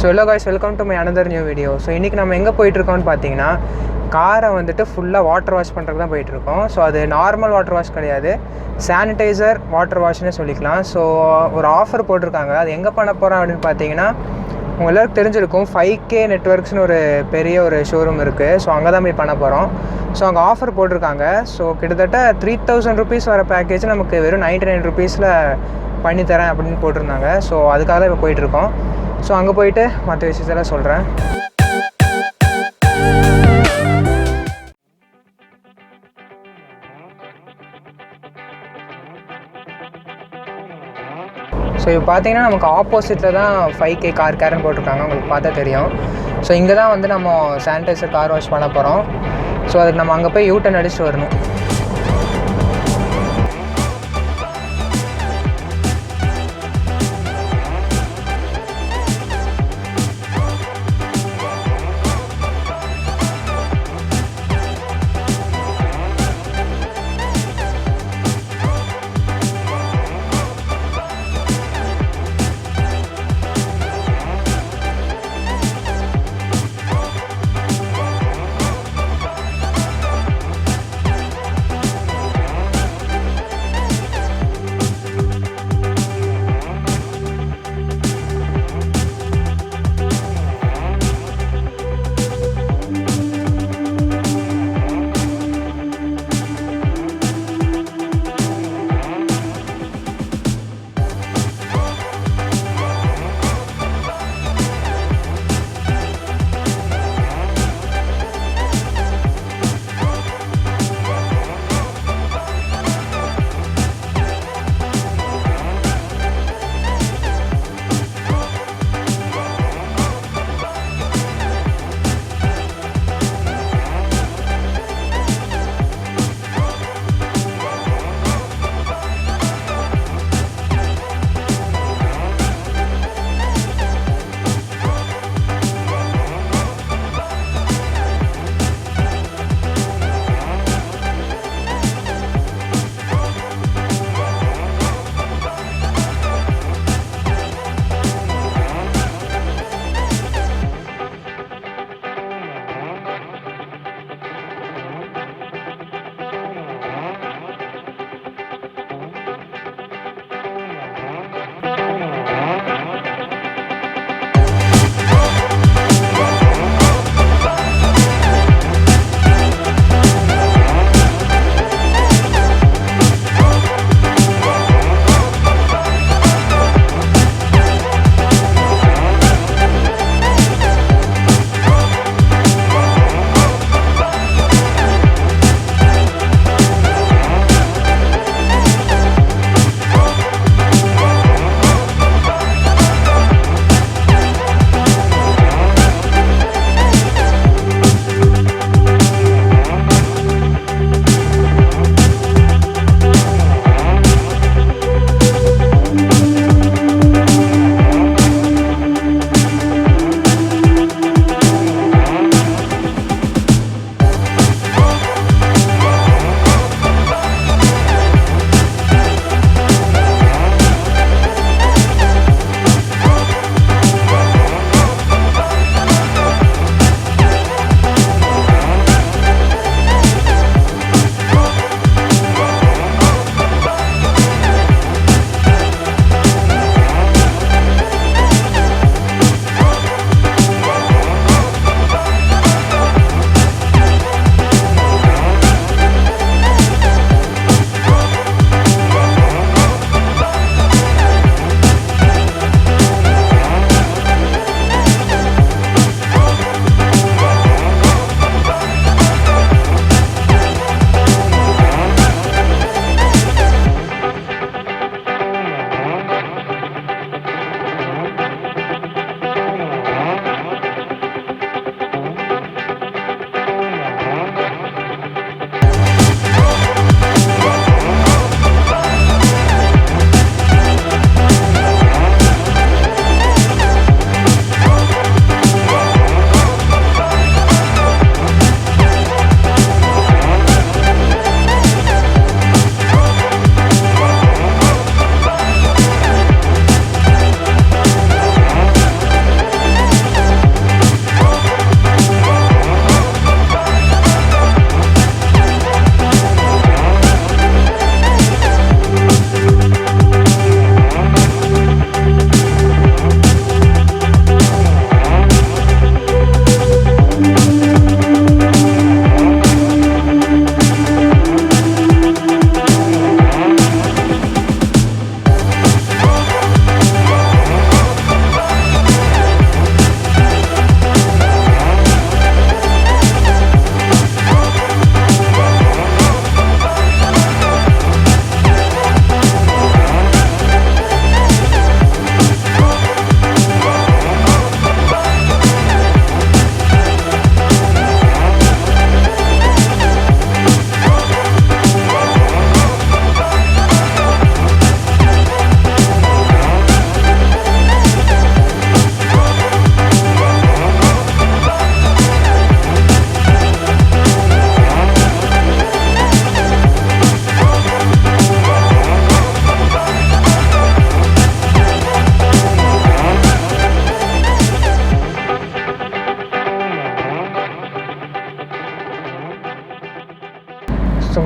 So hello guys, welcome to my another new video. So இன்றைக்கி நம்ம எங்கே போயிட்டுருக்கோம்னு பார்த்தீங்கன்னா, காரை வந்துட்டு ஃபுல்லாக வாட்டர் வாஷ் பண்ணுறதுக்கு தான் போயிட்டுருக்கோம். ஸோ அது நார்மல் வாட்டர் வாஷ் கிடையாது, சானிடைசர் வாட்டர் வாஷ்னே சொல்லிக்கலாம். ஸோ ஒரு ஆஃபர் போட்டிருக்காங்க. அது எங்கே பண்ண போகிறோம் அப்படின்னு பார்த்தீங்கன்னா, உங்கள் எல்லாருக்கும் தெரிஞ்சிருக்கும் 5K நெட்வொர்க்ஸ்னு ஒரு பெரிய ஒரு ஷோரூம் இருக்குது. ஸோ அங்கே தான் போய் பண்ண போகிறோம். ஸோ அங்கே ஆஃபர் போட்டிருக்காங்க. ஸோ கிட்டத்தட்ட 3000 ருபீஸ் வர பேக்கேஜ் நமக்கு வெறும் 99 ருபீஸில் பண்ணித்தரேன் அப்படின்னு போட்டிருந்தாங்க. ஸோ அதுக்காக தான் இப்போ போயிட்டுருக்கோம். ஸோ அங்கே போயிட்டு மற்ற விஷயத்தெல்லாம் சொல்கிறேன். ஸோ இப்போ பார்த்தீங்கன்னா நமக்கு ஆப்போசிட்டில் தான் 5K கார் கேர்னு போட்டிருக்காங்க, உங்களுக்கு பார்த்தா தெரியும். ஸோ இங்கே தான் வந்து நம்ம சானிடைசர் கார் வாஷ் பண்ண போகிறோம். ஸோ அதுக்கு நம்ம அங்கே போய் யூட்டன் அடிச்சுட்டு வரணும்.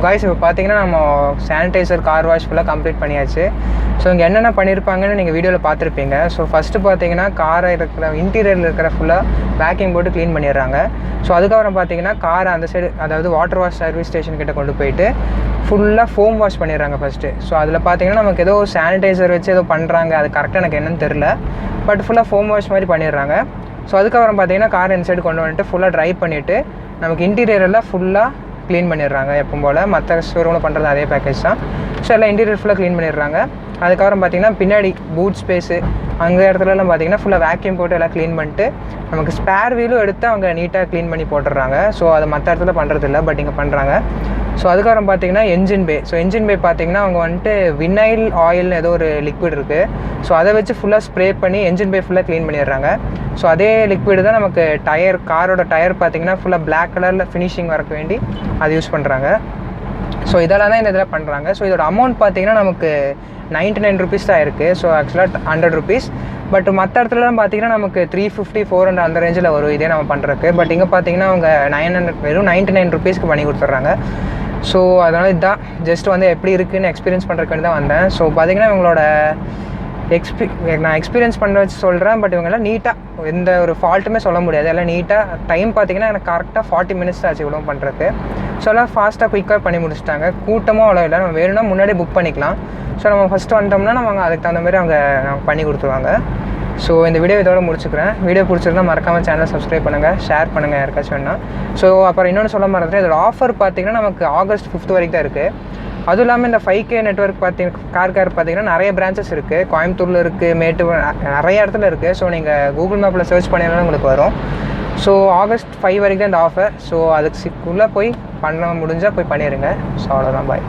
காய்ஸ் இப்போ பார்த்தீங்கன்னா நம்ம சானிடைசர் கார் வாஷ் ஃபுல்லாக கம்ப்ளீட் பண்ணியாச்சு. ஸோ இங்கே என்னென்ன பண்ணியிருப்பாங்கன்னு நீங்கள் வீடியோவில் பார்த்துருப்பீங்க. ஸோ ஃபஸ்ட்டு பார்த்தீங்கன்னா காரை இருக்கிற இன்டீரியரில் இருக்கிற ஃபுல்லாக வேக்யூம் போட்டு க்ளீன் பண்ணிடுறாங்க. ஸோ அதுக்கப்புறம் பார்த்தீங்கன்னா காரை அந்த சைடு, அதாவது வாட்டர் வாஷ் சர்வீஸ் ஸ்டேஷன் கிட்ட கொண்டு போயிட்டு ஃபுல்லாக ஃபோம் வாஷ் பண்ணிடுறாங்க ஃபஸ்ட்டு. ஸோ அதில் பார்த்தீங்கன்னா நமக்கு ஏதோ சானிடைசர் வச்சு ஏதோ பண்ணுறாங்க, அது கரெக்டாக எனக்கு என்னன்னு தெரில. பட் ஃபுல்லாக ஃபோம் வாஷ் மாதிரி பண்ணிடுறாங்க. ஸோ அதுக்கப்புறம் பார்த்தீங்கன்னா கார் இந்த சைடு கொண்டு வந்துட்டு ஃபுல்லாக ட்ரை பண்ணிவிட்டு நமக்கு இன்டீரியரெல்லாம் ஃபுல்லாக க்ளீன் பண்ணிடுறாங்க. எப்பவும் போல் மற்ற ஷோரூமில் பண்ணுறது அதே பேக்கேஜ் தான். ஸோ எல்லாம் இன்டீரியர் ஃபுல்லாக க்ளீன் பண்ணிடுறாங்க. அதுக்கப்புறம் பார்த்திங்கன்னா பின்னாடி பூட் ஸ்பேஸு அங்கே இடத்துலலாம் பார்த்திங்கன்னா ஃபுல்லாக வேக்யூம் போட்டு எல்லாம் க்ளீன் பண்ணிட்டு நமக்கு ஸ்பேர் வீலும் எடுத்து அவங்க நீட்டாக க்ளீன் பண்ணி போட்டுடுறாங்க. ஸோ அதை மற்ற இடத்துல பண்ணுறதில்ல, பட் இங்கே பண்ணுறாங்க. ஸோ அதுக்கப்புறம் பார்த்திங்கன்னா என்ஜின் பே. ஸோ என்ஜின் பே பார்த்திங்கன்னா அவங்க வந்துட்டு வினைல் ஆயில்னு ஏதோ ஒரு லிக்விட் இருக்குது. ஸோ அதை வச்சு ஃபுல்லாக ஸ்ப்ரே பண்ணி என்ஜின் பே ஃபுல்லாக க்ளீன் பண்ணிடுறாங்க. ஸோ அதே லிக்விடு தான் நமக்கு டயர், காரோட டயர் பார்த்திங்கன்னா ஃபுல்லாக பிளாக் கலரில் ஃபினிஷிங் வரக்கு வேண்டி அது யூஸ் பண்ணுறாங்க. ஸோ இதெல்லாம் தான் இந்த இதில் பண்ணுறாங்க. ஸோ இதோட அமௌண்ட் பார்த்திங்கன்னா நமக்கு 99 ருபீஸ் தான் இருக்குது. ஸோ ஆக்சுவலாக 100 ருபீஸ். பட் மற்ற இடத்துலலாம் பார்த்திங்கன்னா நமக்கு 350, 400 அந்த ரேஞ்சில் வரும் இதே நம்ம பண்ணுறதுக்கு. பட் இங்கே பார்த்திங்கன்னா அவங்க 900, வெறும் 99 ருபீஸ்க்கு பண்ணி கொடுத்துட்றாங்க. ஸோ அதனால் இதுதான் ஜஸ்ட் வந்து எப்படி இருக்குதுன்னு எக்ஸ்பீரியன்ஸ் பண்ணுறதுக்கு வேண்டி தான் வந்தேன். ஸோ பார்த்திங்கன்னா இவங்களோட நான் எக்ஸ்பீரியன்ஸ் பண்ண வச்சு சொல்கிறேன். பட் இவங்கெல்லாம் நீட்டாக எந்த ஒரு ஃபால்ட்டுமே சொல்ல முடியாது. எல்லாம் நீட்டாக டைம் பார்த்திங்கன்னா எனக்கு கரெக்டாக 40 மினிட்ஸ் தான் ஆச்சு இவ்வளோ பண்ணுறதுக்கு. ஸோ எல்லாம் ஃபாஸ்ட்டாக குயிக்காக பண்ணி முடிச்சிட்டாங்க. கூட்டமும் அவ்வளோ இல்லை, நம்ம வேணும்னா முன்னாடி புக் பண்ணிக்கலாம். ஸோ நம்ம ஃபஸ்ட்டு வந்துட்டோம்னா நம்ம அதுக்கு தகுந்த மாதிரி அவங்க பண்ணி கொடுத்துருவாங்க. ஸோ இந்த வீடியோ இதோட முடிச்சுக்கிறேன். வீடியோ பிடிச்சிருந்தா மறக்காமல் சேனலை சப்ஸ்கிரைப் பண்ணுங்கள், ஷேர் பண்ணுங்கள் யாருக்காச்சும் வேணால். ஸோ அப்புறம் இன்னொன்று சொல்ல மறந்துட்டேன், இதோட ஆஃபர் பார்த்திங்கன்னா நமக்கு ஆகஸ்ட் 5 வரைக்கும் தான் இருக்குது. அதுவும் இல்லாமல் இந்த 5K நெட்வொர்க் கார் பார்த்திங்கன்னா நிறைய பிரான்ச்சஸ் இருக்குது. கோயம்புத்தூரில் இருக்குது, நிறைய இடத்துல இருக்குது. ஸோ நீங்கள் கூகுள் மேப்பில் சர்ச் பண்ணினாலும் உங்களுக்கு வரும். ஸோ ஆகஸ்ட் 5 வரைக்கும் தான் இந்த ஆஃபர். ஸோ அதுக்குள்ளே போய் பண்ண முடிஞ்சால் போய் பண்ணிடுங்க. ஸோ அவ்வளோதான், பாய்.